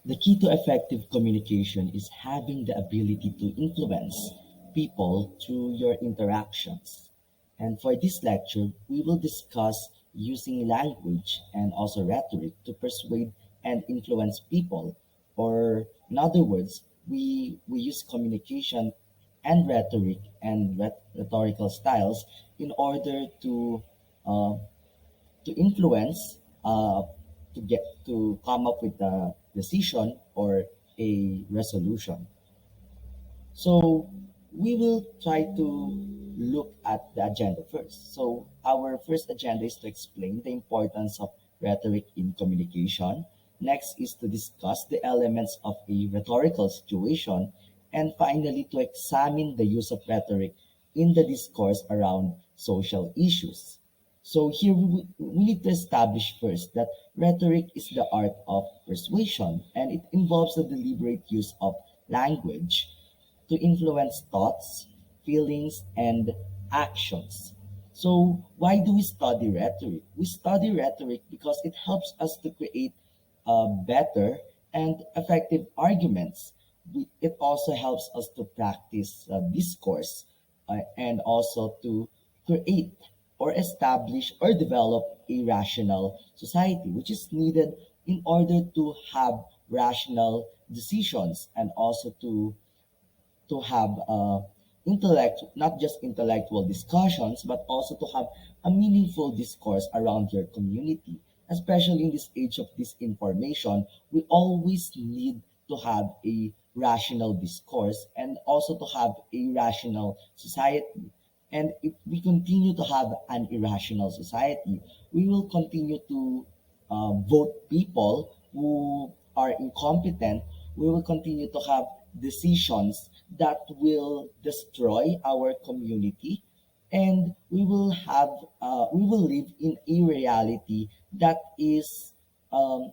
The key to effective communication is having the ability to influence people through your interactions. And for this lecture, we will discuss using language and also rhetoric to persuade and influence people. Or, in other words, we use communication and rhetoric and rhetorical styles in order uh, to influence, to get to come up with a decision or a resolution. So we will try to look at the agenda first. So our first agenda is to explain the importance of rhetoric in communication. Next is to discuss the elements of a rhetorical situation. And finally, to examine the use of rhetoric in the discourse around social issues. So here we need to establish first that rhetoric is the art of persuasion, and it involves the deliberate use of language to influence thoughts, feelings, and actions. So, why do we study rhetoric? We study rhetoric because it helps us to create better and effective arguments. It also helps us to practice discourse and also to create or establish or develop a rational society, which is needed in order to have rational decisions and also to have not just intellectual discussions, but also to have a meaningful discourse around your community. Especially in this age of disinformation, we always need to have a rational discourse and also to have a rational society. And if we continue to have an irrational society, we will continue to vote people who are incompetent. We will continue to have decisions that will destroy our community, and we will live in a reality that is um,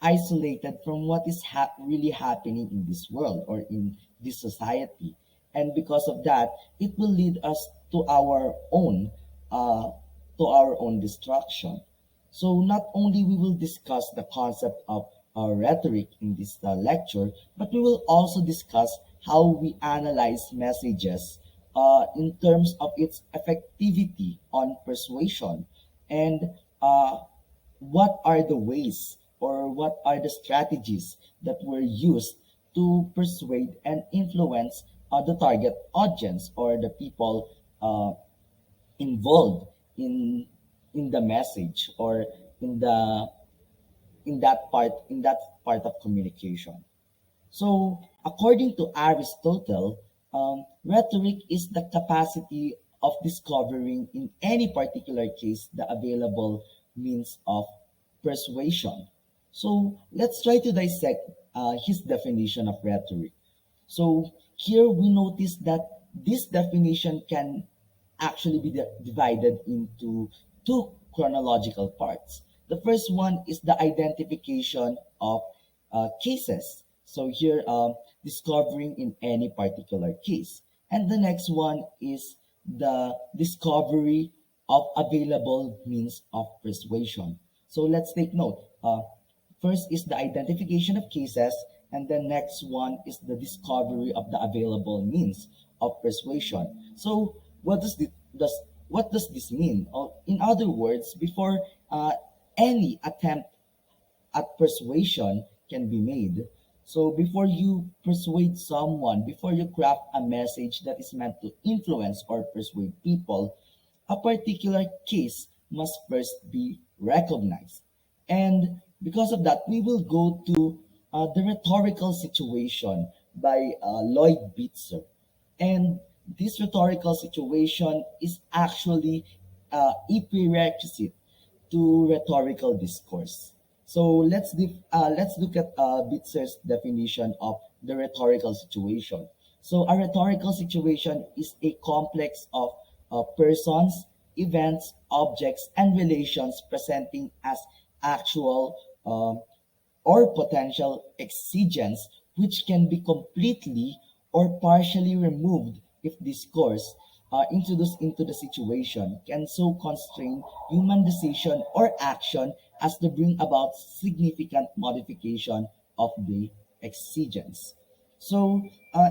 isolated from what is really happening in this world or in this society. And because of that, it will lead us uh, to our own destruction. So not only we will discuss the concept of rhetoric in this lecture, but we will also discuss how we analyze messages in terms of its effectivity on persuasion, and uh, what are the ways or what are the strategies that were used to persuade and influence the target audience or the people uh, involved in the message or in the in that part of communication. So, according to Aristotle, rhetoric is the capacity of discovering in any particular case the available means of persuasion. So, let's try to dissect his definition of rhetoric. So, here we notice that this definition can actually be divided into two chronological parts. The first one is the identification of cases. So here, discovering in any particular case. And the next one is the discovery of available means of persuasion. So let's take note. First is the identification of cases, and the next one is the discovery of the available means of persuasion. So, what does this mean? Or in other words, before any attempt at persuasion can be made, so before you persuade someone, before you craft a message that is meant to influence or persuade people, a particular case must first be recognized. And because of that, we will go to the rhetorical situation by Lloyd Bitzer. And this rhetorical situation is actually a prerequisite to rhetorical discourse. So let's look at Bitzer's definition of the rhetorical situation. So a rhetorical situation is a complex of persons, events, objects, and relations presenting as actual or potential exigence, which can be completely or partially removed if discourse introduced into the situation can so constrain human decision or action as to bring about significant modification of the exigence. So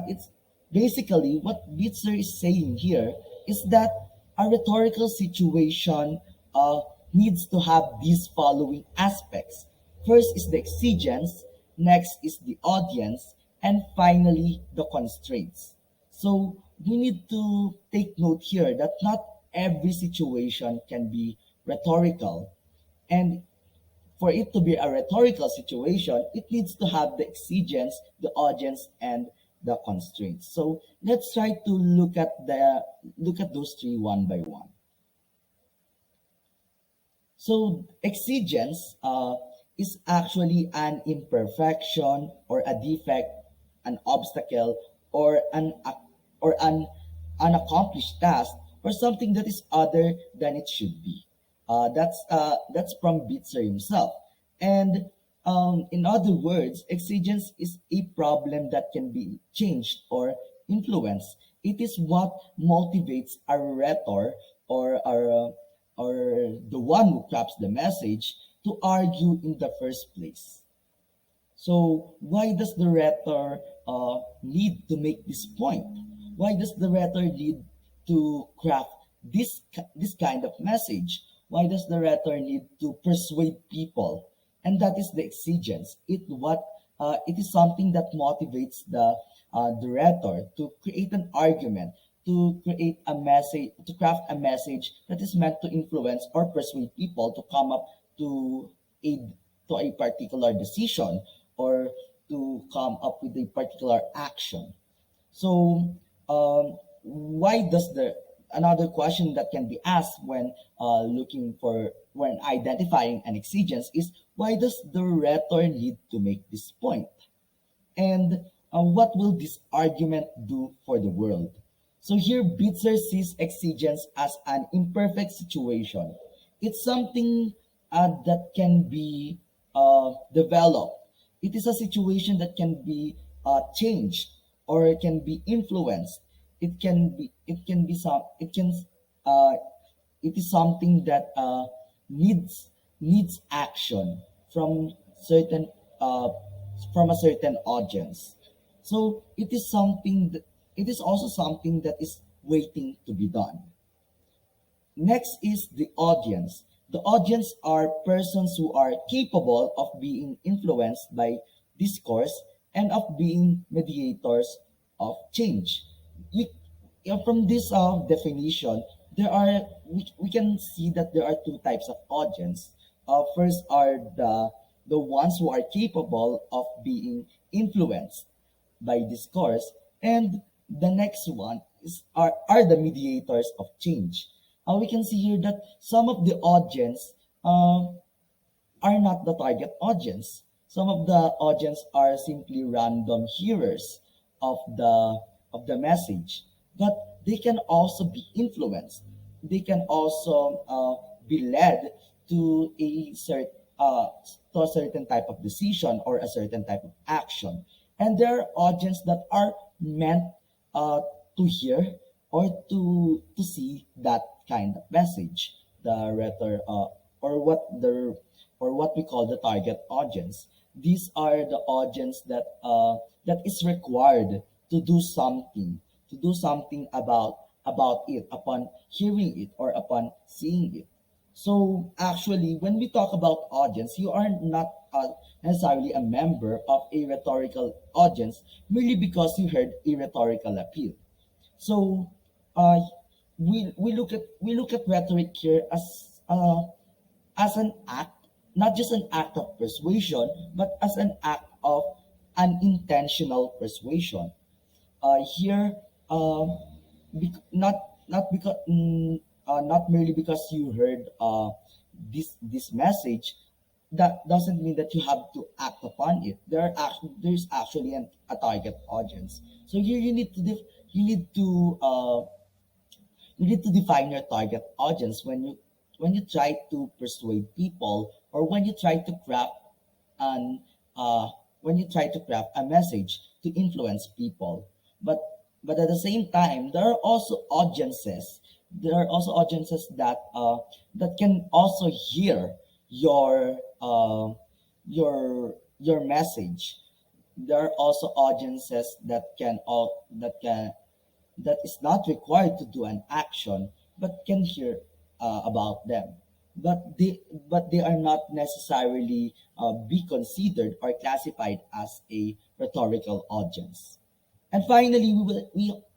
it's basically what Bitzer is saying here is that a rhetorical situation uh, needs to have these following aspects. First is the exigence, next is the audience, and finally the constraints. So we need to take note here that not every situation can be rhetorical. And for it to be a rhetorical situation, it needs to have the exigence, the audience, and the constraints. So let's try to look at those three one by one. So exigence is actually an imperfection or a defect, an obstacle, or an unaccomplished task, or something that is other than it should be. That's from Bitzer himself. And in other words, exigence is a problem that can be changed or influenced. It is what motivates a rhetor or the one who crafts the message to argue in the first place. So why does the rhetor need to make this point? Why does the rhetor need to craft this kind of message? Why does the rhetor need to persuade people? And that is the exigence. It is something that motivates the rhetor to create an argument, to create a message, to craft a message that is meant to influence or persuade people to come up to a a particular decision or to come up with a particular action. So, why does the another question that can be asked when when identifying an exigence is why does the rhetor need to make this point? And what will this argument do for the world? So here, Bitzer sees exigence as an imperfect situation. It's something that can be developed. It is a situation that can be changed or it can be influenced. It can be some, uh, it is something that needs action from certain uh, from a certain audience. So it is also something that is waiting to be done. Next is the audience. The audience are persons who are capable of being influenced by discourse and of being mediators of change. You, from this definition, we can see that there are two types of audience. First are the ones who are capable of being influenced by discourse, and the next one are the mediators of change. We can see here that some of the audience uh, are not the target audience. Some of the audience are simply random hearers of the message, but they can also be influenced. They can also be led to uh, a certain type of decision or a certain type of action. And there are audience that are meant uh, to hear or to see that kind of message. The rhetor or what we call the target audience. These are the audience that is required to do something about it upon hearing it or upon seeing it. So actually, when we talk about audience, you are not necessarily a member of a rhetorical audience merely because you heard a rhetorical appeal. So uh, we look at rhetoric here as an act, not just an act of persuasion, but as an act of unintentional persuasion. Here, not because not merely because you heard this message, that doesn't mean that you have to act upon it. There's actually a target audience. So here you need to you need to define your target audience when you try to persuade people or when you try to craft an when you try to craft a message to influence people. But at the same time, there are also audiences that can also hear your your message. There are also audiences that is not required to do an action but can hear about them, but they are not necessarily be considered or classified as a rhetorical audience. And finally,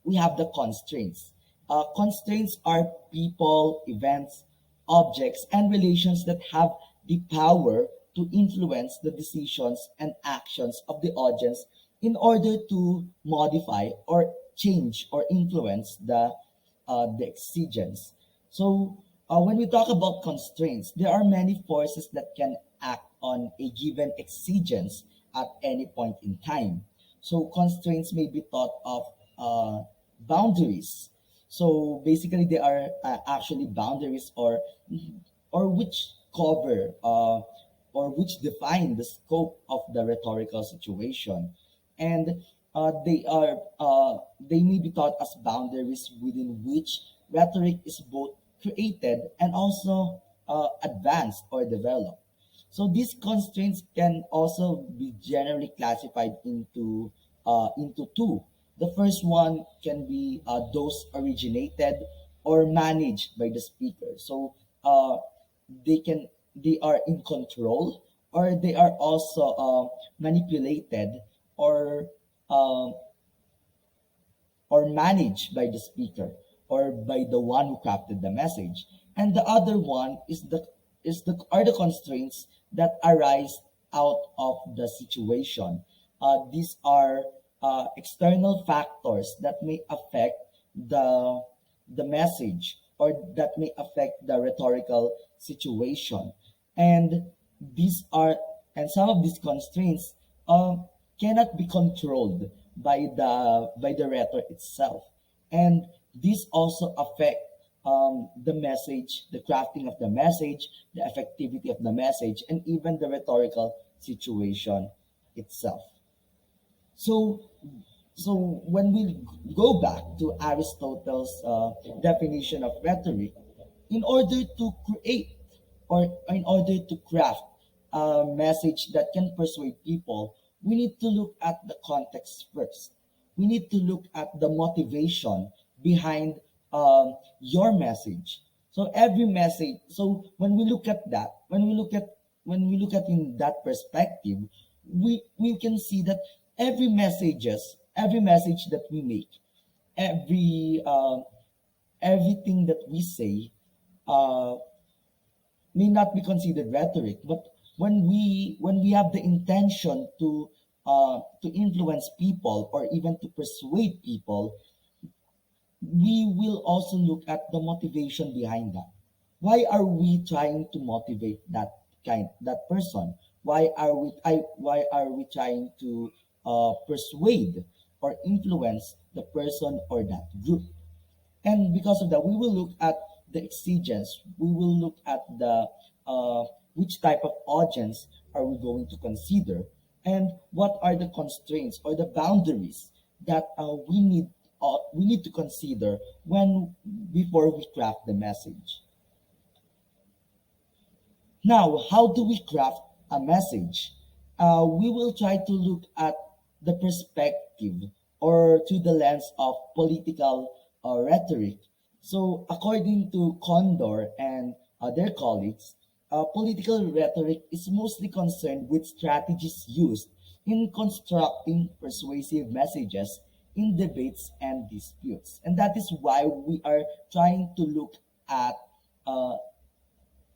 we have the constraints. Constraints are people, events, objects, and relations that have the power to influence the decisions and actions of the audience in order to modify or change or influence the exigence. So, when we talk about constraints, there are many forces that can act on a given exigence at any point in time. So, constraints may be thought of boundaries. So, basically, they are actually boundaries or which cover or which define the scope of the rhetorical situation, and they may be thought as boundaries within which rhetoric is both created and also advanced or developed. So these constraints can also be generally classified into two. The first one can be those originated or managed by the speaker. So uh, they are in control, or they are also manipulated or um, or managed by the speaker or by the one who crafted the message. And the other one is the are the constraints that arise out of the situation. These are external factors that may affect the the message, or that may affect the rhetorical situation. And these are and some of these constraints cannot be controlled by the rhetoric itself. And these also affect the message, the crafting of the message, the effectivity of the message, and even the rhetorical situation itself. So, so when we go back to Aristotle's definition of rhetoric, in order to create or in order to craft a message that can persuade people, we need to look at the context first. We need to look at the motivation behind your message. So every message. So when we look at that, when we look at in that perspective, we can see that every message that we make, every everything that we say uh, may not be considered rhetoric, but when we have the intention to influence people or even to persuade people, we will also look at the motivation behind that. Why are we trying to motivate that person? Why are we trying to persuade or influence the person or that group? And because of that, we will look at the exigence. We will look at the which type of audience are we going to consider, and what are the constraints or the boundaries that we need to consider when before we craft the message. Now, how do we craft a message? We will try to look at the perspective or through the lens of political rhetoric. So, according to Condor and their colleagues, political rhetoric is mostly concerned with strategies used in constructing persuasive messages in debates and disputes. And that is why at uh,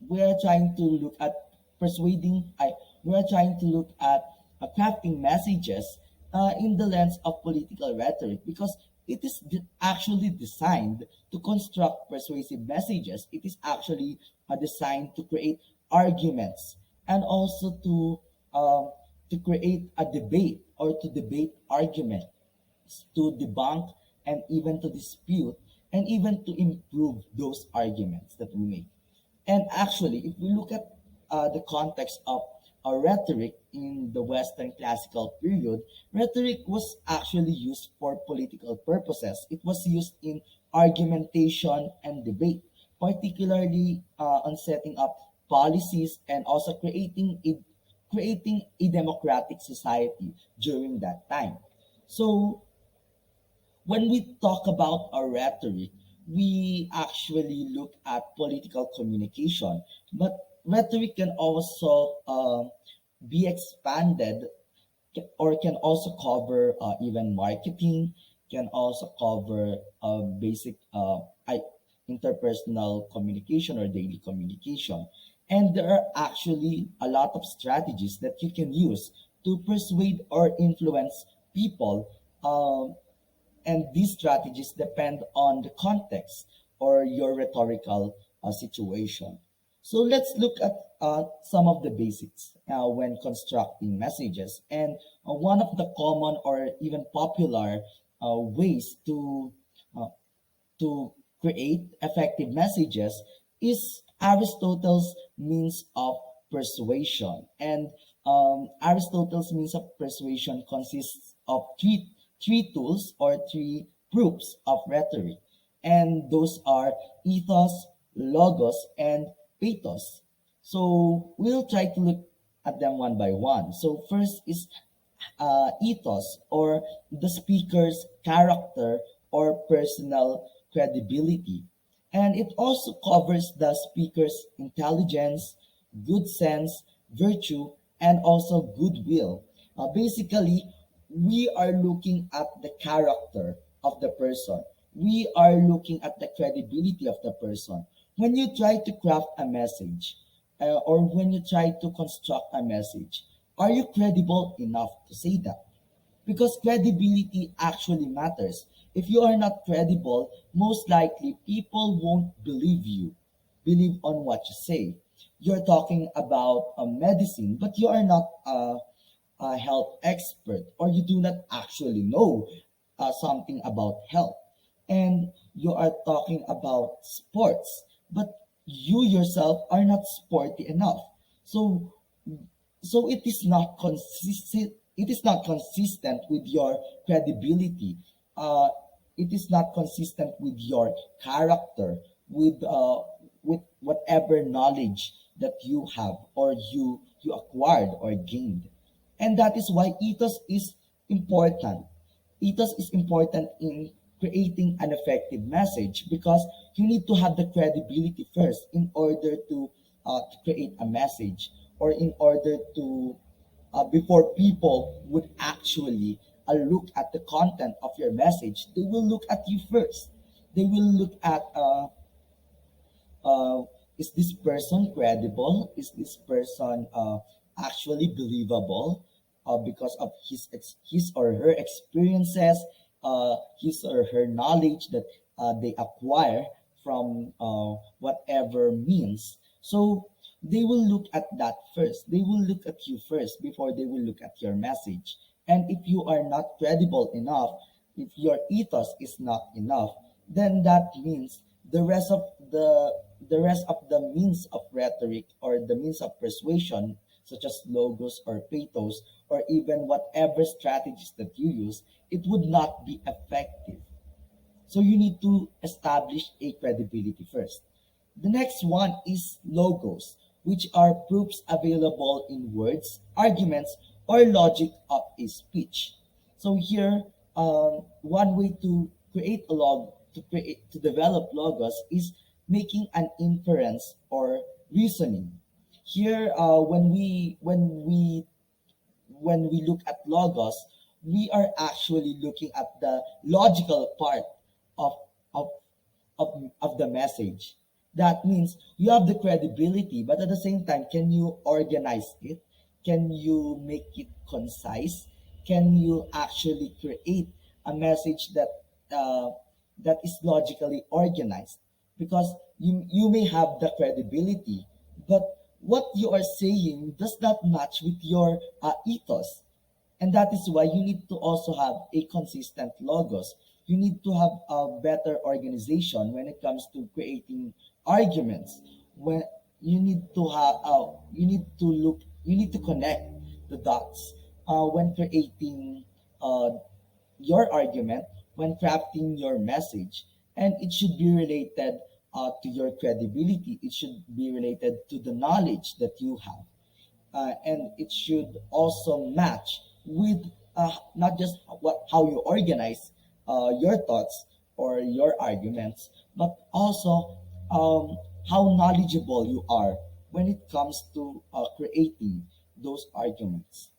we are trying to look at persuading I we are trying to look at crafting messages in the lens of political rhetoric, because it is actually designed to construct persuasive messages. It is actually designed to create arguments, and also to create a debate or to debate argument, to debunk and even to dispute, and even to improve those arguments that we make. And actually, if we look at the context of rhetoric in the Western classical period, rhetoric was actually used for political purposes. It was used in argumentation and debate, particularly on setting up policies and also creating a democratic society during that time. So when we talk about our rhetoric, we actually look at political communication, but rhetoric can also be expanded or can also cover even marketing, can also cover basic interpersonal communication or daily communication. And there are actually a lot of strategies that you can use to persuade or influence people. And these strategies depend on the context or your rhetorical situation. So let's look at some of the basics when constructing messages. And one of the common or even popular ways uh, to create effective messages is Aristotle's means of persuasion. And Aristotle's means of persuasion consists of three tools or three proofs of rhetoric. And those are ethos, logos, and pathos. So we'll try to look at them one by one. So first is ethos or the speaker's character or personal credibility. And it also covers the speaker's intelligence, good sense, virtue, and also goodwill. Basically, we are looking at the character of the person. We are looking at the credibility of the person. When you try to craft a message, or when you try to construct a message, are you credible enough to say that? Because credibility actually matters. If you are not credible, most likely people won't believe on what you say. You're talking about a medicine, but you are not a health expert, or you do not actually know something about health. And you are talking about sports, but you yourself are not sporty enough. So it is not consistent. It is not consistent with your credibility. uh, it is not consistent with your character, with whatever knowledge that you have or you acquired or gained. And that is why ethos is important. Ethos is important in creating an effective message, because you need to have the credibility first in order to create a message, or in order to before people would actually look at the content of your message, they will look at you first. They will look at uh, is this person credible? Is this person actually believable because of his or her experiences, his or her knowledge that they acquire from whatever means. So they will look at that first. They will look at you first before they will look at your message. And if you are not credible enough, if your ethos is not enough, then that means the rest of the means of rhetoric or the means of persuasion, such as logos or pathos, or even whatever strategies that you use, it would not be effective. So you need to establish a credibility first. The next one is logos, which are proofs available in words, arguments, or logic of a speech. So here, one way to create a to develop logos is making an inference or reasoning. Here, when we look at logos, we are actually looking at the logical part of of of the message. That means you have the credibility, but at the same time, can you organize it? Can you make it concise? Can you actually create a message uh, that is logically organized? Because you may have the credibility, but what you are saying does not match with your ethos. And that is why you need to also have a consistent logos. You need to have a better organization when it comes to creating arguments. When you need to connect the dots when creating uh, your argument, when crafting your message, and it should be related to your credibility. It should be related to the knowledge that you have. and it should also match with not just how you organize your thoughts or your arguments, but also how knowledgeable you are when it comes to creating those arguments.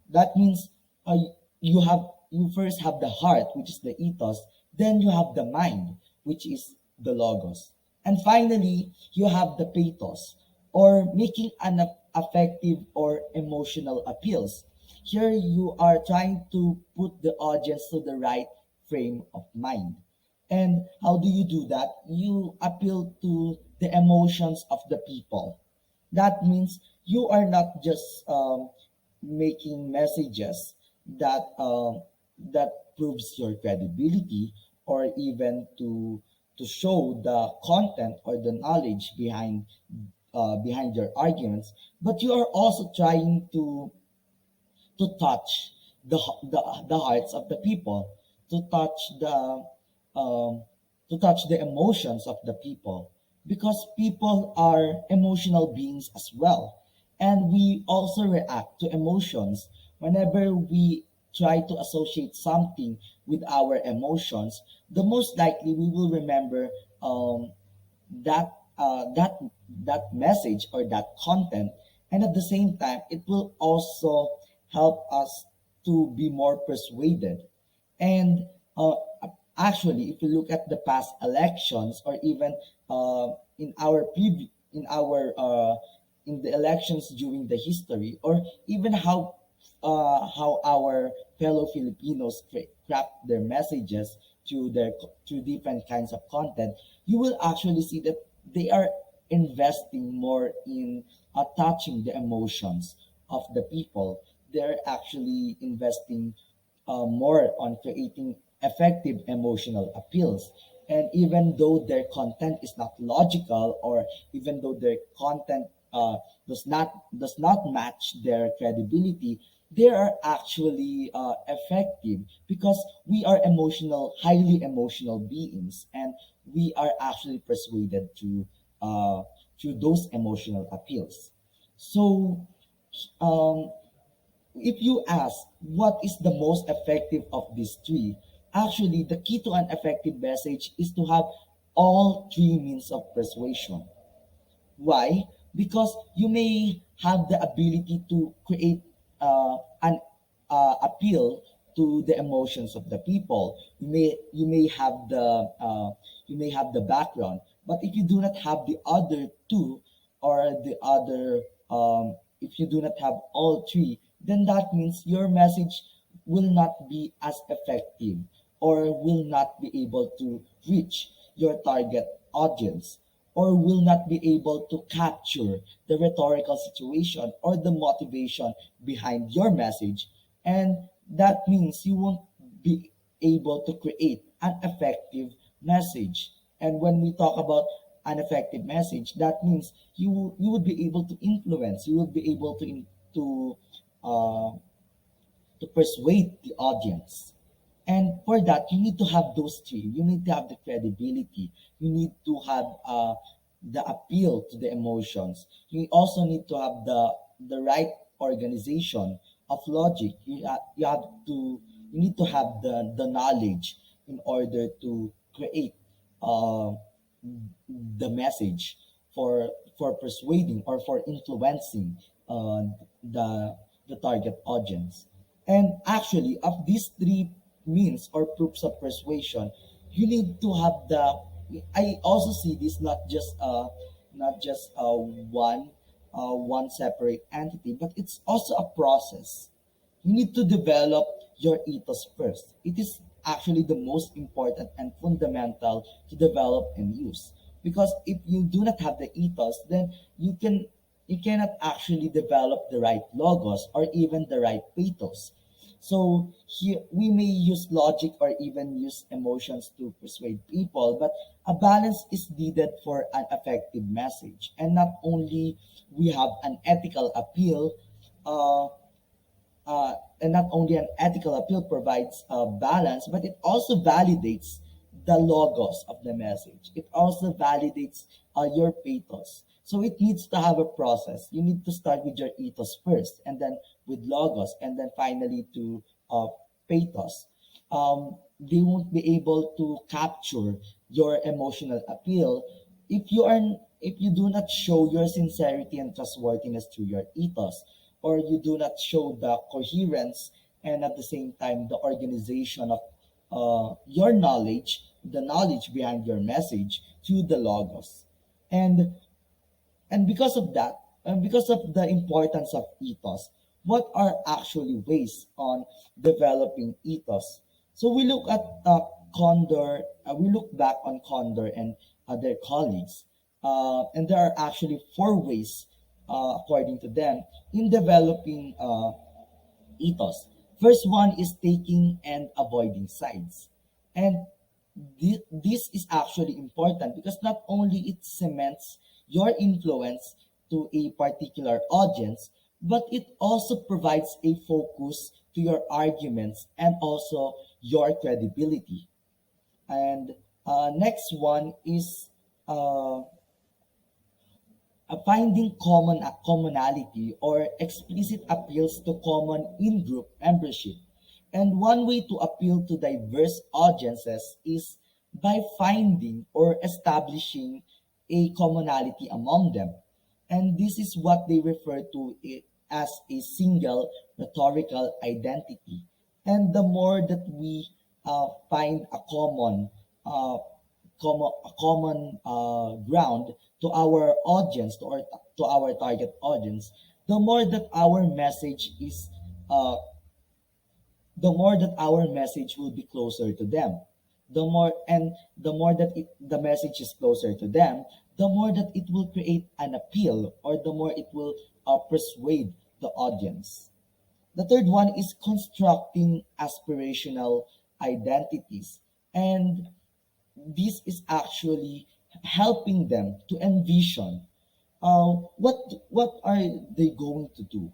That means uh, you first have the heart, which is the ethos, then you have the mind, which is the logos, and finally you have the pathos, or making an affective or emotional appeals. Here you are trying to put the audience to the right frame of mind. And how do you do that? You appeal to the emotions of the people. That means you are not just making messages that proves your credibility, or even to show the content or the knowledge behind your arguments, but you are also trying to touch the hearts of the people, to touch um, the emotions of the people, because people are emotional beings as well, and we also react to emotions whenever we try to associate something with our emotions. The most likely we will remember um, that that message or that content, and at the same time it will also help us to be more persuaded. And actually, if you look at the past elections, or even in our in the elections during the history, or even how our fellow Filipinos craft their messages through different kinds of content, you will actually see that they are investing more in touching the emotions of the people. They're actually investing more on creating effective emotional appeals. And even though their content is not logical, or even though their content does not match their credibility, they are actually effective, because we are highly emotional beings, and we are actually persuaded uh, through those emotional appeals. So, um, if you ask what is the most effective of these three, actually the key to an effective message is to have all three means of persuasion. Why? Because you may have the ability to create an appeal to the emotions of the people. You may have the background, but if you do not have the other two, or the other if you do not have all three, then that means your message will not be as effective, or will not be able to reach your target audience, or will not be able to capture the rhetorical situation or the motivation behind your message. And that means you won't be able to create an effective message. And when we talk about an effective message, that means you would be able to influence, you would be able to uh, to persuade the audience. And for that, you need to have those three. You need to have the credibility. You need to have the appeal to the emotions. You also need to have the right organization of logic. You need to have the knowledge in order to create uh, the message for persuading, or for influencing the target audience. And actually, of these three means or proofs of persuasion, you need to have the. I also see this not just one separate entity, but it's also a process. You need to develop your ethos first. It is actually the most important and fundamental to develop and use. Because if you do not have the ethos, then you cannot actually develop the right logos, or even the right pathos. So here we may use logic, or even use emotions to persuade people, but a balance is needed for an effective message. And not only we have an ethical appeal, uh, and not only an ethical appeal provides a balance, but it also validates the logos of the message. It also validates your pathos. So it needs to have a process. You need to start with your ethos first, and then with logos, and then finally to pathos. They won't be able to capture your emotional appeal if you are if you do not show your sincerity and trustworthiness through your ethos, or you do not show the coherence and at the same time the organization of your knowledge, the knowledge behind your message through the logos. And because of that, and because of the importance of ethos, what are actually ways on developing ethos? So we look at we look back on Condor and their colleagues, and there are actually four ways, according to them, in developing ethos. First one is taking and avoiding sides. And this is actually important because not only it cements your influence to a particular audience, but it also provides a focus to your arguments and also your credibility. And next one is uh, finding commonality or explicit appeals to common in-group membership. And one way to appeal to diverse audiences is by finding or establishing a commonality among them. And this is what they refer to it as a single rhetorical identity. And the more that we find uh, a common ground to our audience, to our target audience, the more that our message is, uh, the more that our message will be closer to them. The more that the message is closer to them, the more that it will create an appeal, or the more it will persuade the audience. The third one is constructing aspirational identities. And this is actually helping them to envision what are they going to do,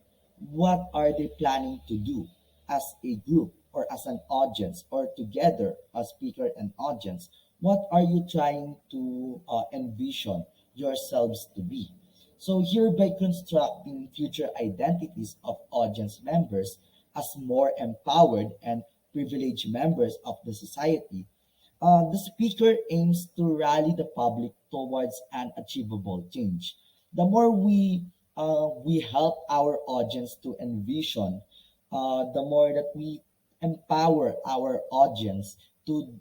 what are they planning to do as a group or as an audience or together as speaker and audience. What are you trying to envision yourselves to be? So here, by constructing future identities of audience members as more empowered and privileged members of the society, the speaker aims to rally the public towards an achievable change. The more we help our audience to envision, the more that we empower our audience to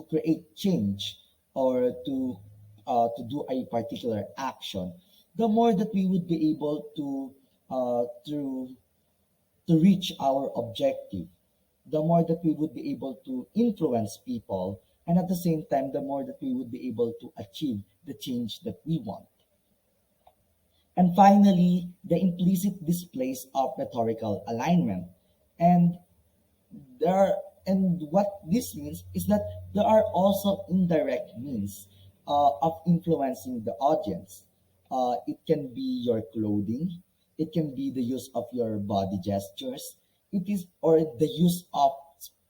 create change, or to do a particular action, the more that we would be able to uh, to to reach our objective, the more that we would be able to influence people, and at the same time, the more that we would be able to achieve the change that we want. And finally, the implicit displays of rhetorical alignment. And there and what this means is that there are also indirect means of influencing the audience. It can be your clothing, it can be the use of your body gestures, it is or the use of,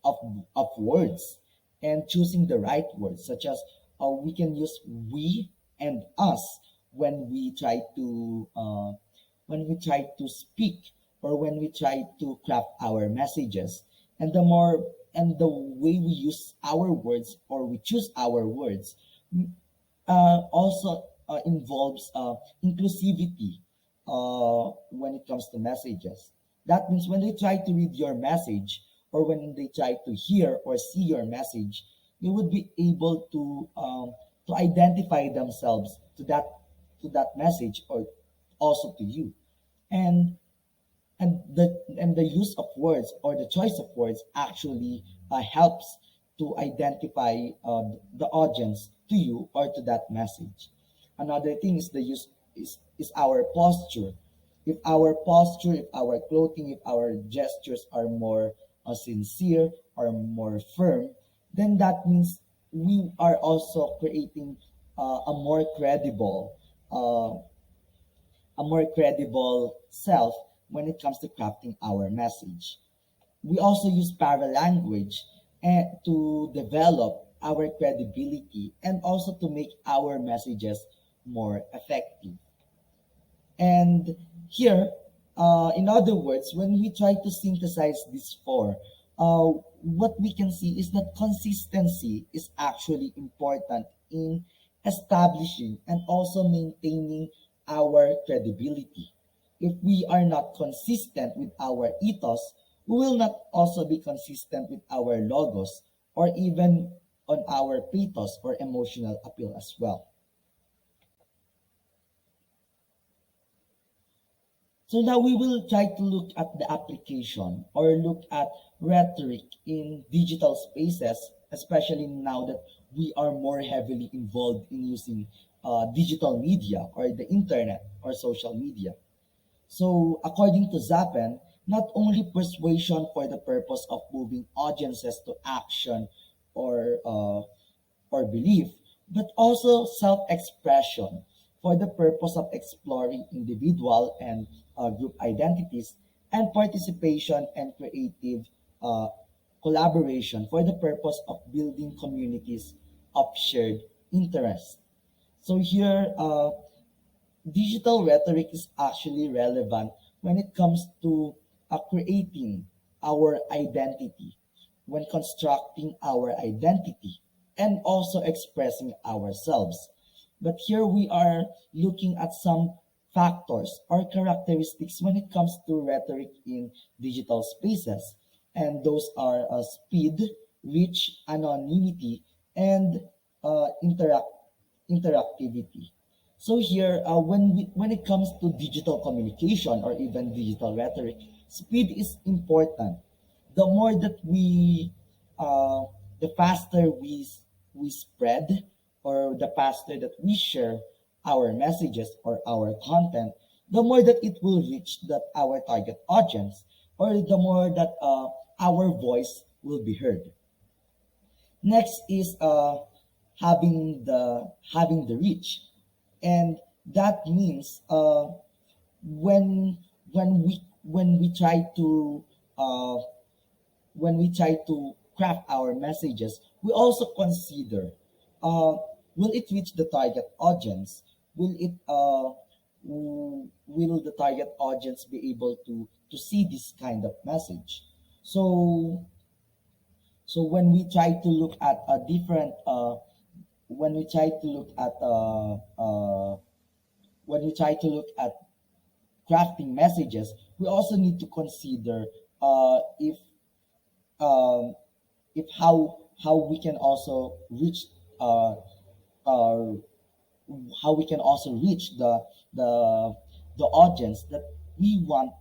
of words, and choosing the right words, such as we can use we and us when we try to speak, or when we try to craft our messages. And the way we use our words, or we choose our words, also involves inclusivity when it comes to messages. That means when they try to read your message, or when they try to hear or see your message, they would be able to identify themselves to that message, or also to you. And the use of words, or the choice of words, actually helps to identify the audience to you or to that message. Another thing is the use is our posture. If our posture, if our clothing, if our gestures are more sincere or more firm, then that means we are also creating a more credible uh, self when it comes to crafting our message. We also use paralanguage to develop our credibility, and also to make our messages more effective. And here, in other words, when we try to synthesize these four, what we can see is that consistency is actually important in establishing and also maintaining our credibility. If we are not consistent with our ethos, we will not also be consistent with our logos or even on our pathos or emotional appeal as well. So now we will try to look at the application or look at rhetoric in digital spaces, especially now that we are more heavily involved in using digital media or the internet or social media. So according to Zappen, not only persuasion for the purpose of moving audiences to action or belief, but also self-expression for the purpose of exploring individual and group identities, and participation and creative uh, collaboration for the purpose of building communities of shared interest. So here, digital rhetoric is actually relevant when it comes to creating our identity, when constructing our identity, and also expressing ourselves. But here we are looking at some factors or characteristics when it comes to rhetoric in digital spaces. And those are speed, reach, anonymity, and interactivity. So here, when it comes to digital communication or even digital rhetoric, speed is important. The more that uh, the faster we spread, or the faster that we share our messages or our content, the more that it will reach that our target audience, or the more that our voice will be heard. Next is having the reach, and that means when when we try to uh, craft our messages, we also consider, uh, will it reach the target audience? Will the target audience be able to see this kind of message? So when we try to look at a different when we try to look at when we try to look at crafting messages, we also need to consider um, if how we can also reach uh, uh, how we can also reach the the audience that we want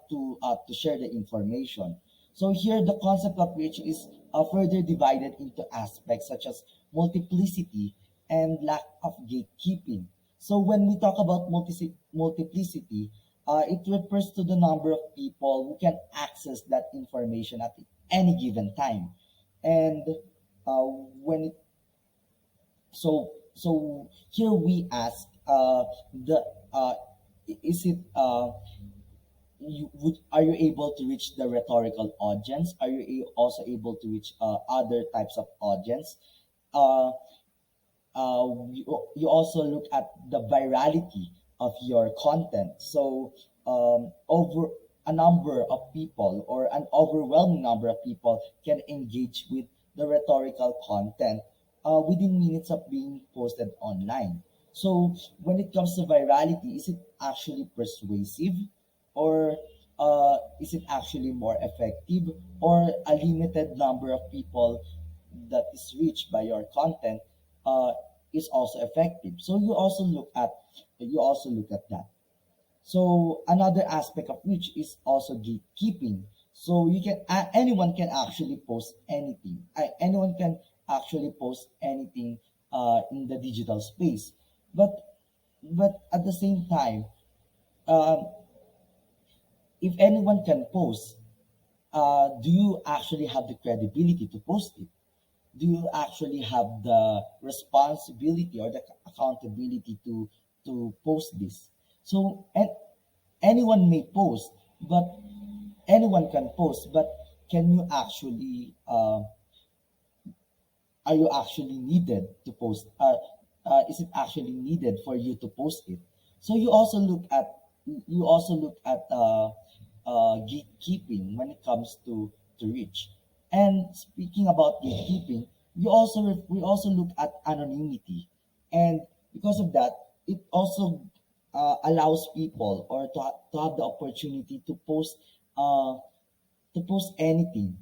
to share the information. So here the concept of reach is further divided into aspects such as multiplicity and lack of gatekeeping. So when we talk about multiplicity, it refers to the number of people who can access that information at any given time. And when it so here we ask the is it are you able to reach the rhetorical audience? Are you also able to reach other types of audience? uh, you also look at the virality of your content. So over a number of people or an overwhelming number of people can engage with the rhetorical content within minutes of being posted online. So when it comes to virality, is it actually persuasive, or is it actually more effective, or a limited number of people that is reached by your content uh, is also effective? So you also look at that. So another aspect of which is also gatekeeping. So anyone can actually post anything. Anyone can actually post anything in the digital space. But at the same time, um, if anyone can post, do you actually have the credibility to post it? Do you actually have the responsibility or the accountability to post this? So and anyone may post, but anyone can post, but can you actually are you actually needed to post? Is it actually needed for you to post it? So you also look at gatekeeping when it comes to reach. And speaking about gatekeeping, we also look at anonymity, and because of that, it also allows people or to have the opportunity uh, to post anything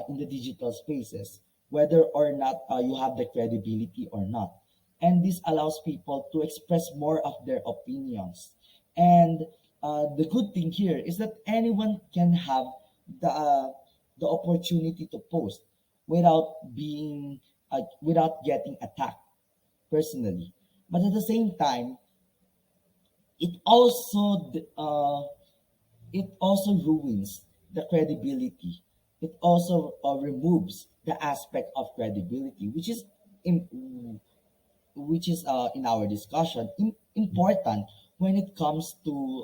in the digital spaces, whether or not you have the credibility or not. And this allows people to express more of their opinions. And the good thing here is that anyone can have the opportunity to post without without getting attacked personally. But at the same time, it also it also ruins the credibility. It also removes the aspect of credibility, in, which is in our discussion important when it comes to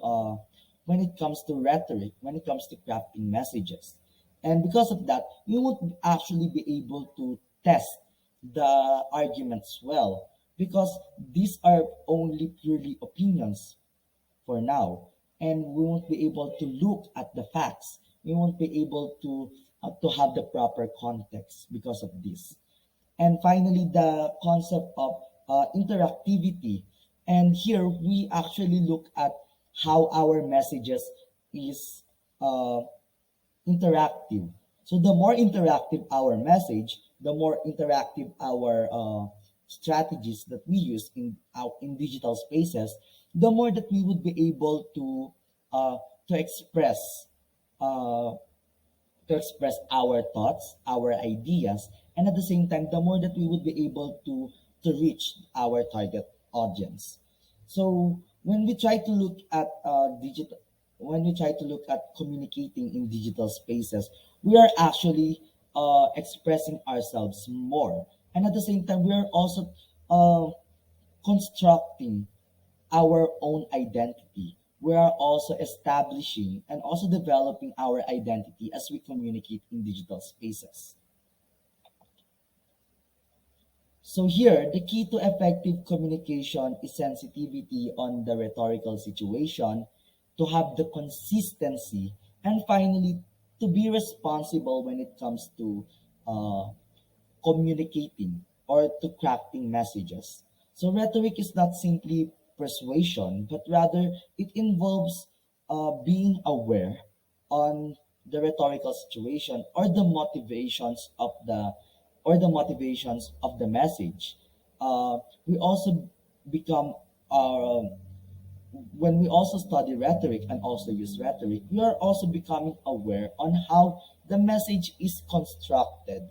rhetoric, when it comes to crafting messages. And because of that, we won't actually be able to test the arguments well, because these are only purely opinions for now, and we won't be able to look at the facts. We won't be able to have the proper context because of this. And finally, the concept of interactivity. And here we actually look at how our messages is uh, interactive. So the more interactive our message, the more interactive our strategies that we use in digital spaces, the more that we would be able uh, to express uh, our thoughts, our ideas, and at the same time, the more that we would be able to reach our target audience. So when we try to look at communicating in digital spaces, we are actually expressing ourselves more, and at the same time, we are also uh, constructing our own identity. We are also establishing and also developing our identity as we communicate in digital spaces. So here, the key to effective communication is sensitivity on the rhetorical situation, to have the consistency, and finally, to be responsible when it comes to uh, communicating or to crafting messages. So rhetoric is not simply persuasion, but rather it involves being aware on the rhetorical situation or the motivations of the message. We also become when we also study rhetoric and also use rhetoric, we are also becoming aware on how the message is constructed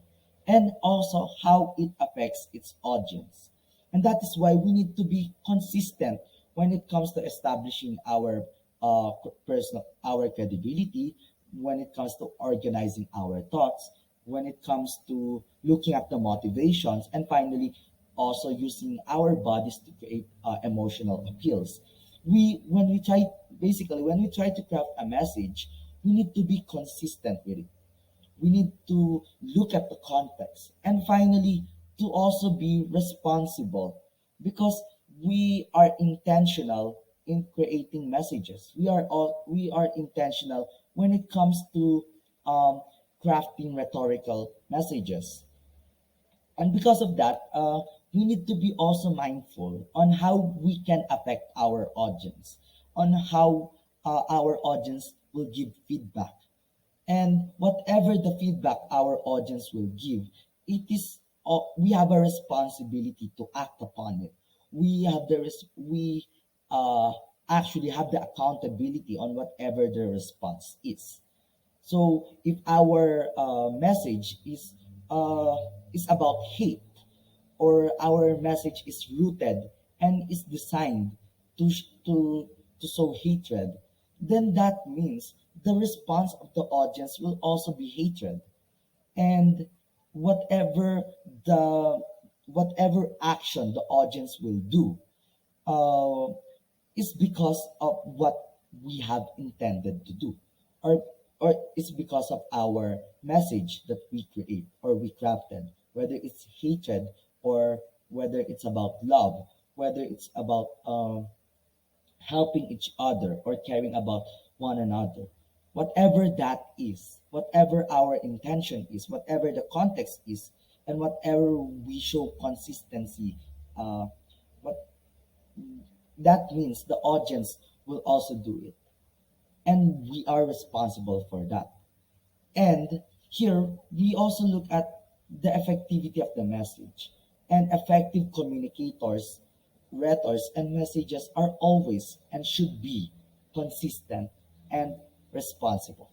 and also how it affects its audience. And that is why we need to be consistent when it comes to establishing our credibility, when it comes to organizing our thoughts, when it comes to looking at the motivations, and finally also using our bodies to create emotional appeals. We when we try Basically, when we try to craft a message, we need to be consistent with it. We need to look at the context, and finally to also be responsible, because we are intentional in creating messages. We are intentional when it comes to crafting rhetorical messages. And because of that, we need to be also mindful on how we can affect our audience, on how our audience will give feedback. And whatever the feedback our audience will give, we have a responsibility to act upon it. We actually have the accountability on whatever the response is. So if our message is about hate, or our message is rooted and is designed to sh- to sow hatred, then that means the response of the audience will also be hatred. And whatever the whatever action the audience will do uh, is because of what we have intended to do, or it's because of our message that we create or we crafted, whether it's hatred or whether it's about love, whether it's about helping each other, or caring about one another. Whatever that is, whatever our intention is, whatever the context is, and whatever we show consistency, uh, what that means the audience will also do it. And we are responsible for that. And here, we also look at the effectivity of the message. And effective communicators, rhetors, and messages are always and should be consistent and responsible.